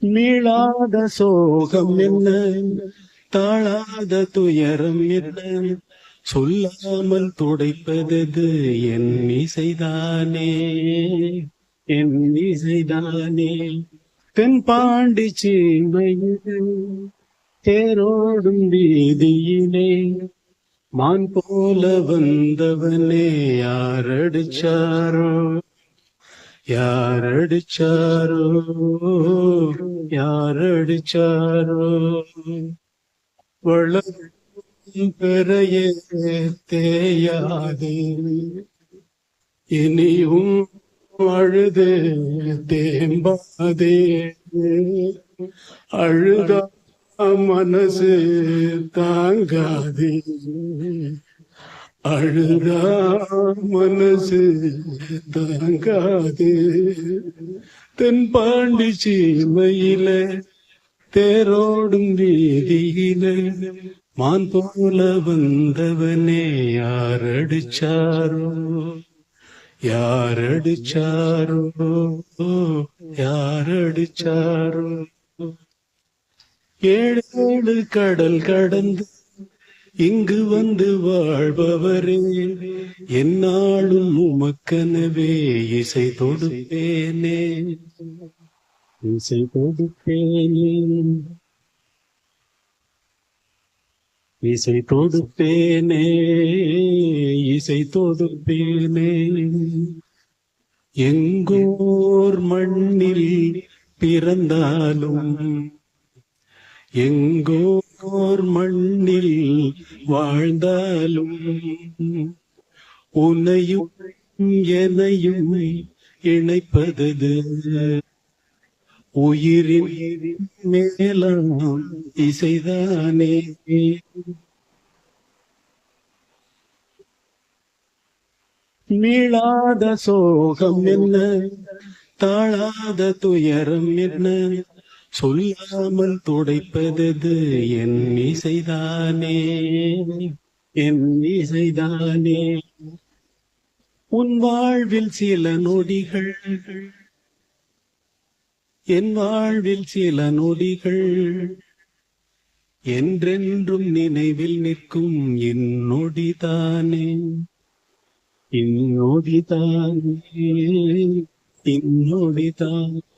மீளாத சோகம் என்ன, தாழாத துயரம் என்ன, சொல்லாமல் துடைப்பதது என் இசைதானே, என் இசைதானே. தென்பாண்டி சீமையிலே தேரோடும் வீதியிலே மான் போல வந்தவனே யாரடிச்சாரோ, யாரடிச்சாரோ, யாரடிச்சாரோ. வளரும் பெறையே தேயாதே, இனியும் அழுது தேம்பாதே. அழுதா மனசு தாங்காதே, அழுதா மனசு தாங்காதே. தென்பாண்டி சீமையில தேரோடும் வீதியில மான் போல வந்தவனே யாரடிச்சாரோ, யாரடிச்சாரோ, யாரடிச்சாரோ. ஏழு ஏழு கடல் கடந்து இங்கு வந்து வாழ்பவரே, என்னாலும் உமக்கனவே இசை தொடுப்பேனே, இசை தொடுப்பேனே, இசை தொடுப்பேனே, இசை தொடுப்பேனே. எங்கோர் மண்ணில் பிறந்தாலும், எங்கோர் மண்ணில் வாழ்ந்தாலும், உன்னையும் எனையும் இணைப்பதது உயிரின் மேலாம் இசைதானே. மீளாத சோகம் என்ன, தாழாத துயரம் என்ன, சொல்லாமல் துடைப்பதது என் இசைதானே, என் இசைதானே. உன் வாழ்வில் சில நொடிகள், என் வாழ்வில் சில நொடிகள், என்றென்றும் நினைவில் நிற்கும் இந்நொடிதானே, இந்நொடிதானே, இந்நொடிதானே.